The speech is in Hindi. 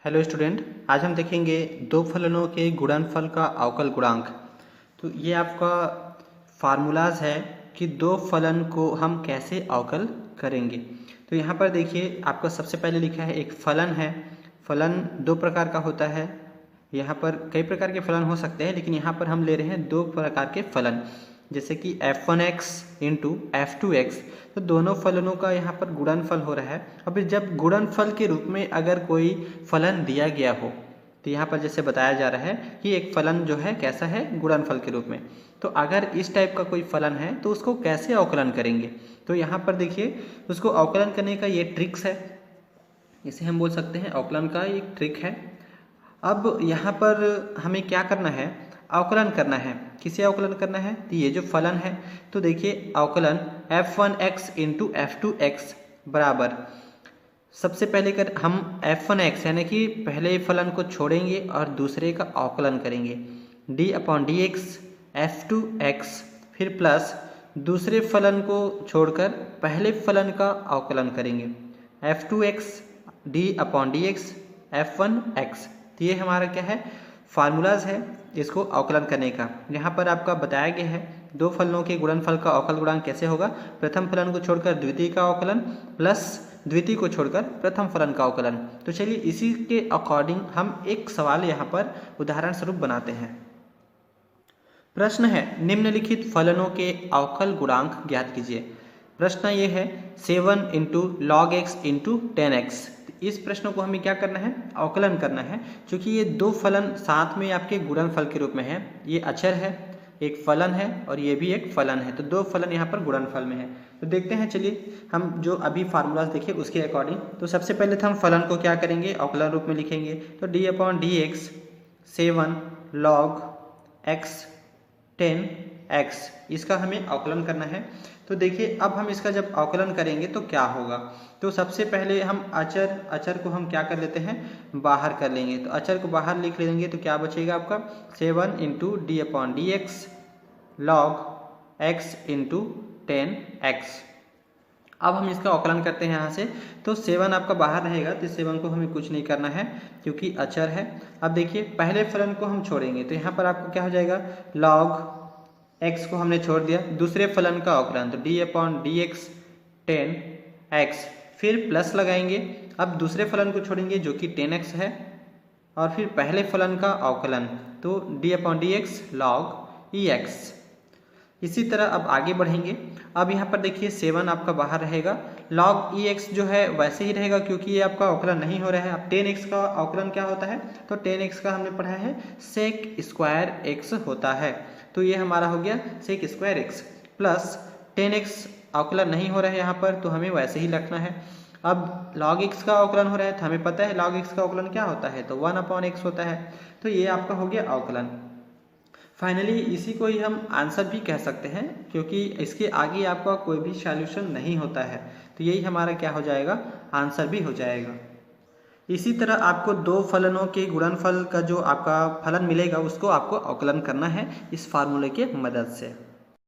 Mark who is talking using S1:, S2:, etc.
S1: हेलो स्टूडेंट, आज हम देखेंगे दो फलनों के गुणनफल का अवकल गुणांक। तो ये आपका फार्मूलाज है कि दो फलन को हम कैसे अवकल करेंगे। तो यहाँ पर देखिए, आपका सबसे पहले लिखा है एक फलन है। फलन दो प्रकार का होता है। यहाँ पर कई प्रकार के फलन हो सकते हैं, लेकिन यहाँ पर हम ले रहे हैं दो प्रकार के फलन, जैसे कि f1x इंटू f2x। तो दोनों फलनों का यहाँ पर गुणनफल हो रहा है। अब जब गुणनफल के रूप में अगर कोई फलन दिया गया हो, तो यहाँ पर जैसे बताया जा रहा है कि एक फलन जो है कैसा है, गुणनफल के रूप में। तो अगर इस टाइप का कोई फलन है तो उसको कैसे अवकलन करेंगे। तो यहाँ पर देखिए, उसको अवकलन करने का ये ट्रिक्स है, इसे हम बोल सकते हैं अवकलन का एक ट्रिक है। अब यहाँ पर हमें क्या करना है, अवकलन करना है। किसे अवकलन करना है, तो ये जो फलन है, तो देखिए अवकलन f1x इंटू f2x बराबर, सबसे पहले कर हम f1x यानी कि पहले फलन को छोड़ेंगे और दूसरे का अवकलन करेंगे, d अपॉन dx f2x, फिर प्लस दूसरे फलन को छोड़कर पहले फलन का अवकलन करेंगे f2x d upon dx f1x। तो ये हमारा क्या है, फार्मूलाज है इसको अवकलन करने का। यहाँ पर आपका बताया गया है दो फलनों के गुणनफल का अवकल गुणांक कैसे होगा। प्रथम फलन को छोड़कर द्वितीय का अवकलन प्लस द्वितीय को छोड़कर प्रथम फलन का अवकलन। तो चलिए इसी के अकॉर्डिंग हम एक सवाल यहाँ पर उदाहरण स्वरूप बनाते हैं। प्रश्न है, निम्नलिखित फलनों के अवकल गुणांक ज्ञात कीजिए। प्रश्न ये है 7 into log x into 10x। इस प्रश्न को हमें क्या करना है, अवकलन करना है, क्योंकि ये दो फलन साथ में आपके गुणनफल के रूप में है। ये अचर है, एक फलन है, और ये भी एक फलन है। तो दो फलन यहाँ पर गुणनफल में है। तो देखते हैं, चलिए हम जो अभी फार्मूलाज देखिए उसके अकॉर्डिंग। तो सबसे पहले तो हम फलन को क्या करेंगे, अवकलन रूप में लिखेंगे। तो d upon D x 7 log x 10x, इसका हमें अवकलन करना है। तो देखिए अब हम इसका जब अवकलन करेंगे तो क्या होगा। तो सबसे पहले हम अचर को हम क्या कर लेते हैं, बाहर कर लेंगे। तो अचर को बाहर लिख लेंगे तो क्या बचेगा आपका 7 into D upon D x log x into 10x। अब हम इसका अवकलन करते हैं यहाँ से। तो 7 आपका बाहर रहेगा, तो 7 को हमें कुछ नहीं करना है क्योंकि अचर है। अब देखिए पहले फलन को हम छोड़ेंगे, तो यहाँ पर आपको क्या हो जाएगा, लॉग x को हमने छोड़ दिया, दूसरे फलन का अवकलन, तो d upon D x 10x, फिर प्लस लगाएंगे। अब दूसरे फलन को छोड़ेंगे जो कि 10x है, और फिर पहले फलन का अवकलन, तो d upon D x log ex। इसी तरह अब आगे बढ़ेंगे। अब यहाँ पर देखिए 7 आपका बाहर रहेगा, log ex जो है वैसे ही रहेगा क्योंकि ये आपका अवकलन नहीं हो रहा है। अब 10x का अवकलन क्या होता है, तो 10x का हमने पढ़ा है सेक स्क्वायर x होता है। तो ये हमारा हो गया sec square x plus 10x अवकलन नहीं हो रहा है यहाँ पर, तो हमें वैसे ही रखना है। अब log x का अवकलन हो रहा है, तो हमें पता है log x का अवकलन क्या होता है, तो 1 अपॉन x होता है। तो ये आपका हो गया अवकलन। फाइनली इसी को ही हम आंसर भी कह सकते हैं, क्योंकि इसके आगे आपका कोई भी सॉल्यूशन नहीं होता है। तो यही हमारा क्या हो जाएगा, आंसर भी हो जाएगा। इसी तरह आपको दो फलनों के गुणनफल का जो आपका फलन मिलेगा उसको आपको अवकलन करना है इस फार्मूले के मदद से।